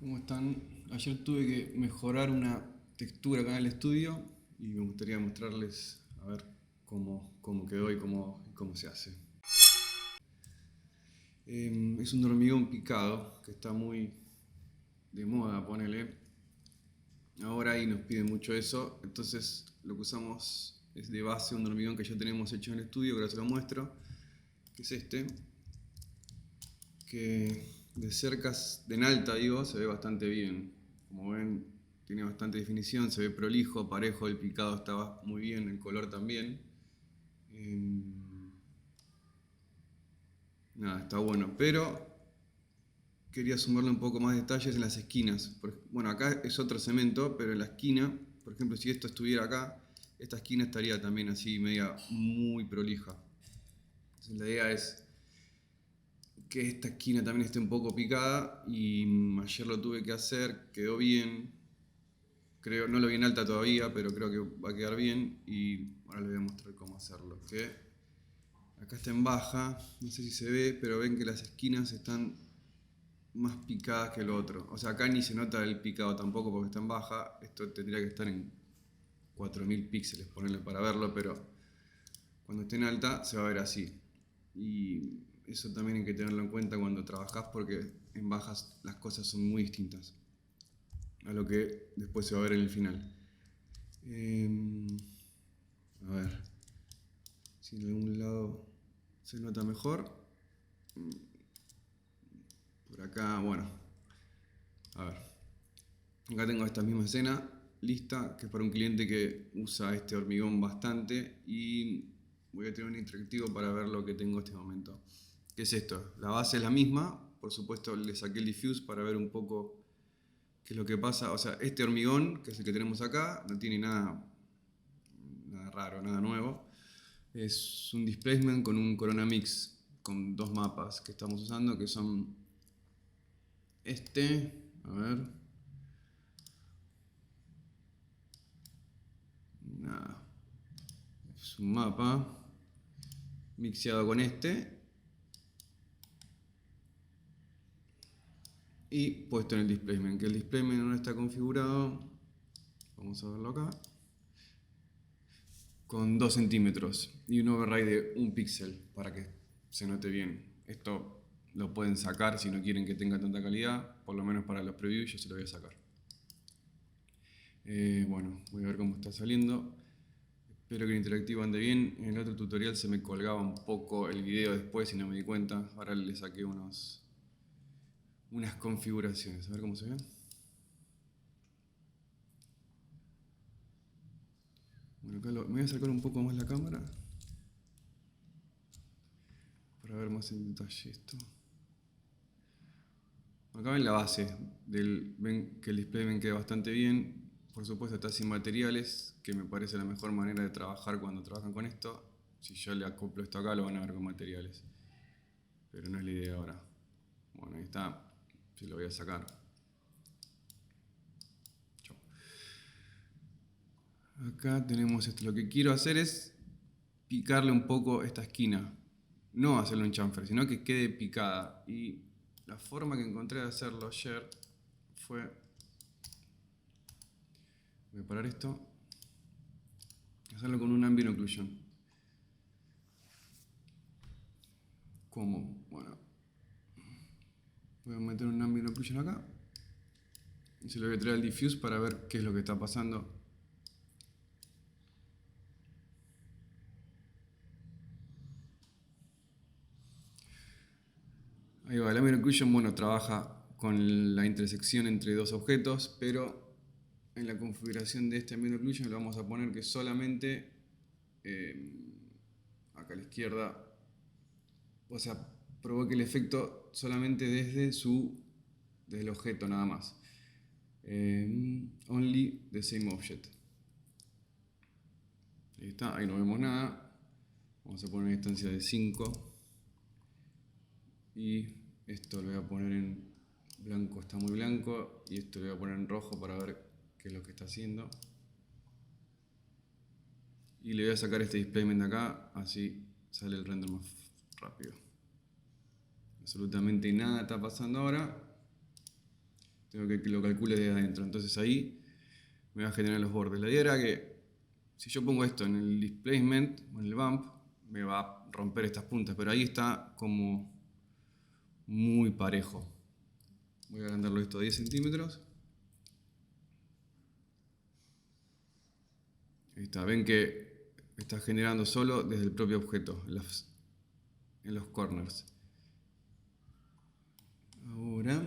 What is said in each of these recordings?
¿Cómo están? Ayer tuve que mejorar una textura acá en el estudio y me gustaría mostrarles a ver cómo quedó y cómo se hace. Es un hormigón picado que está muy de moda, ponele. Ahora ahí nos piden mucho eso, entonces lo que usamos es de base un hormigón que ya tenemos hecho en el estudio, que ahora se lo muestro, que es este, que de cerca, de en alta digo, se ve bastante bien. Como ven, tiene bastante definición, se ve prolijo, parejo, el picado estaba muy bien, el color también. Nada, está bueno, pero quería sumarle un poco más de detalles en las esquinas. Bueno, acá es otro cemento, pero en la esquina, por ejemplo, si esto estuviera acá, esta esquina estaría también así, media muy prolija. Entonces la idea es que esta esquina también esté un poco picada y ayer lo tuve que hacer, quedó bien. Creo, no lo vi en alta todavía, pero creo que va a quedar bien y ahora les voy a mostrar cómo hacerlo. Que acá está en baja, no sé si se ve, pero ven que las esquinas están más picadas que lo otro. O sea, acá ni se nota el picado tampoco porque está en baja. Esto tendría que estar en 4000 píxeles, ponerle para verlo, pero cuando esté en alta se va a ver así. Y eso también hay que tenerlo en cuenta cuando trabajás porque en bajas las cosas son muy distintas a lo que después se va a ver en el final. A ver si en algún lado se nota mejor. Por acá, bueno, a ver. Acá tengo esta misma escena lista, que es para un cliente que usa este hormigón bastante y voy a tener un interactivo para ver lo que tengo en este momento. ¿Qué es esto? La base es la misma, por supuesto le saqué el diffuse para ver un poco qué es lo que pasa. O sea, este hormigón, que es el que tenemos acá, no tiene nada raro, nada nuevo. Es un displacement con un Corona Mix, con dos mapas que estamos usando, que son este, a ver, nada, es un mapa mixeado con este y puesto en el displacement, que el displacement no está configurado, vamos a verlo acá, con 2 centímetros y un override de 1 píxel para que se note bien. Esto lo pueden sacar si no quieren que tenga tanta calidad, por lo menos para los previews yo se lo voy a sacar. Bueno, voy a ver cómo está saliendo. Espero que el interactivo ande bien. En el otro tutorial se me colgaba un poco el video después y no me di cuenta. Ahora le saqué unas configuraciones. A ver cómo se ve. Bueno, acá me voy a acercar un poco más la cámara para ver más en detalle esto. Acá ven la base, ven que el display queda bastante bien. Por supuesto está sin materiales, que me parece la mejor manera de trabajar cuando trabajan con esto. Si yo le acoplo esto acá lo van a ver con materiales, pero no es la idea ahora. Bueno, ahí está, se lo voy a sacar. Chau. Acá tenemos esto, lo que quiero hacer es picarle un poco esta esquina. No hacerlo en chamfer, sino que quede picada. Y la forma que encontré de hacerlo ayer fue... Voy a parar esto. Hacerlo con un ambient occlusion. ¿Cómo? Bueno. Voy a meter un ambient occlusion acá. Y se lo voy a traer al diffuse para ver qué es lo que está pasando. Ahí va, el ambient occlusion, bueno, trabaja con la intersección entre dos objetos, pero en la configuración de este ambient occlusion le vamos a poner que solamente acá a la izquierda, o sea, provoque el efecto solamente desde el objeto nada más. Only the same object. Ahí está, ahí no vemos nada. Vamos a poner una distancia de 5. Y esto lo voy a poner en blanco, está muy blanco. Y esto lo voy a poner en rojo para ver qué es lo que está haciendo. Y le voy a sacar este displacement de acá, así sale el render más rápido. Absolutamente nada está pasando ahora. tengo que lo calcule desde adentro. Entonces ahí me va a generar los bordes. La idea era que si yo pongo esto en el displacement o en el bump, me va a romper estas puntas, pero ahí está como muy parejo. Voy a agrandarlo esto a 10 centímetros. Ahí está, ven que está generando solo desde el propio objeto, en los corners. Ahora,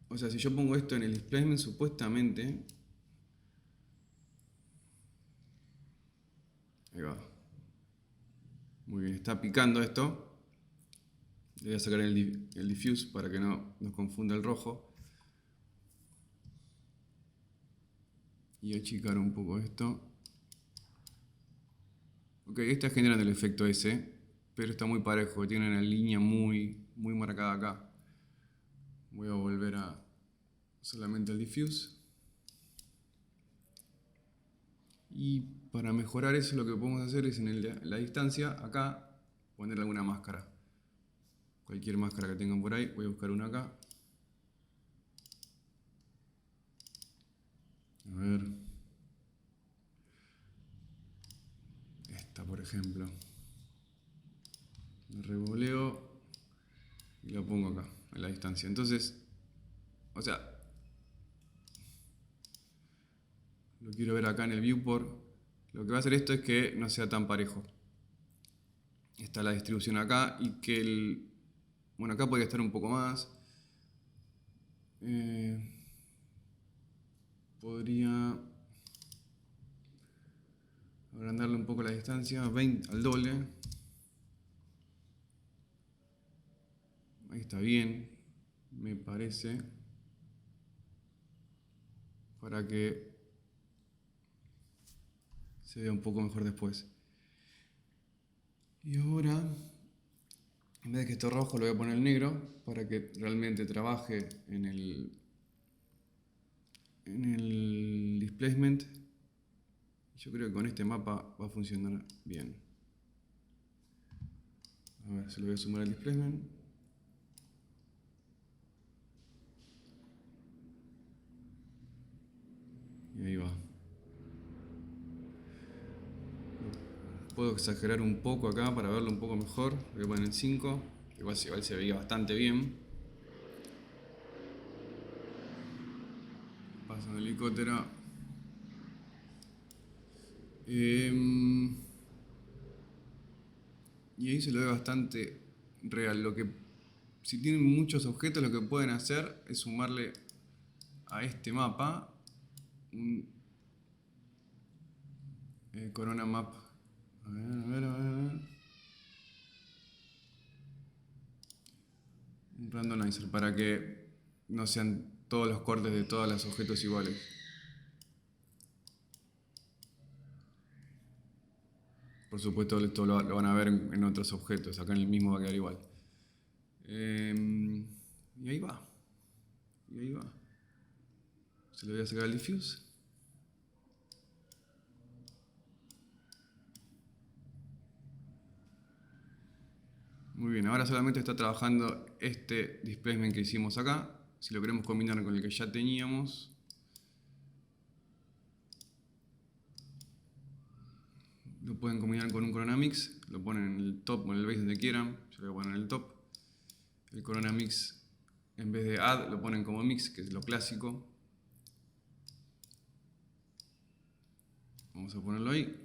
o sea, si yo pongo esto en el displacement, supuestamente... Ahí va. Muy bien, está picando esto. Le voy a sacar el diffuse para que no nos confunda el rojo. Y achicar un poco esto. Ok, está generando el efecto ese, pero está muy parejo, tiene una línea muy marcada acá. Voy a volver a solamente el diffuse. Y para mejorar eso lo que podemos hacer es en la distancia, acá, poner alguna máscara. Cualquier máscara que tengan por ahí, voy a buscar una acá. A ver. Esta, por ejemplo. La revoleo y la pongo acá, en la distancia. Entonces, o sea, lo quiero ver acá en el viewport. Lo que va a hacer esto es que no sea tan parejo. Está la distribución acá y que el... Bueno, acá podría estar un poco más. Podría agrandarle un poco la distancia, 20 al doble. Ahí está bien, me parece. Para que se vea un poco mejor después. Y ahora, en vez de que esté rojo, lo voy a poner negro para que realmente trabaje en el displacement. Yo creo que con este mapa va a funcionar bien. A ver, se lo voy a sumar al displacement. Y ahí va. Puedo exagerar un poco acá para verlo un poco mejor. Voy a poner el 5. Igual se veía bastante bien. Pasa un helicóptero. Y ahí se lo ve bastante real. Si tienen muchos objetos, lo que pueden hacer es sumarle a este mapa un Corona Map. A ver. Un randomizer para que no sean todos los cortes de todos los objetos iguales. Por supuesto, esto lo van a ver en otros objetos. Acá en el mismo va a quedar igual. Y ahí va. Se lo voy a sacar el diffuse. Muy bien, ahora solamente está trabajando este displacement que hicimos acá. Si lo queremos combinar con el que ya teníamos, lo pueden combinar con un Corona Mix. Lo ponen en el top o en el base donde quieran. Yo lo voy a poner en el top. El Corona Mix, en vez de add, lo ponen como mix, que es lo clásico. Vamos a ponerlo ahí.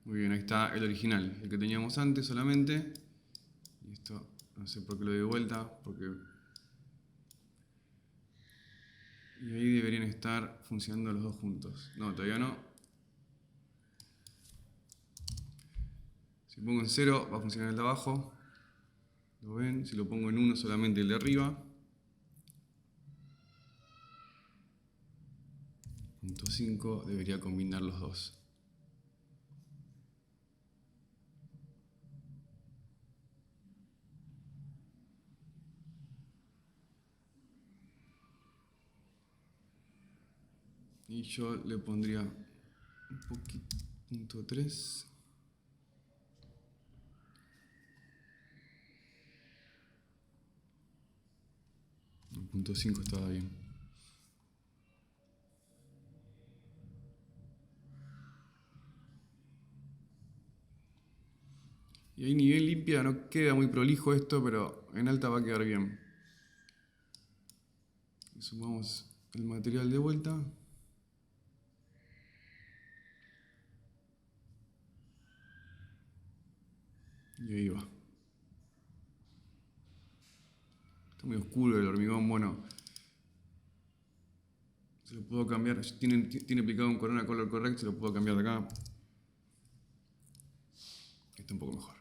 Muy bien, ahí está el original, el que teníamos antes solamente. Y esto, no sé por qué lo doy de vuelta, y ahí deberían estar funcionando los dos juntos. No, todavía no. Si pongo en 0 va a funcionar el de abajo. ¿Lo ven? Si lo pongo en 1 solamente el de arriba. Punto 5 debería combinar los dos. Y yo le pondría un poquito, punto 3. 2.5 estaba bien. Y ahí nivel limpia no queda muy prolijo esto, pero en alta va a quedar bien. Y sumamos el material de vuelta. Y ahí va. Está muy oscuro el hormigón, bueno. Se lo puedo cambiar. Tiene aplicado un Corona Color Correct, se lo puedo cambiar de acá. Está un poco mejor.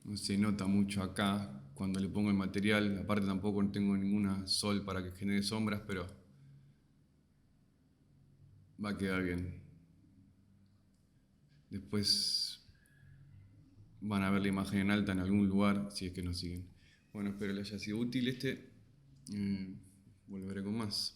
No se nota mucho acá cuando le pongo el material. Aparte tampoco tengo ninguna sol para que genere sombras, pero va a quedar bien. Después van a ver la imagen en alta en algún lugar, si es que nos siguen. Bueno, espero les haya sido útil este. Volveré con más.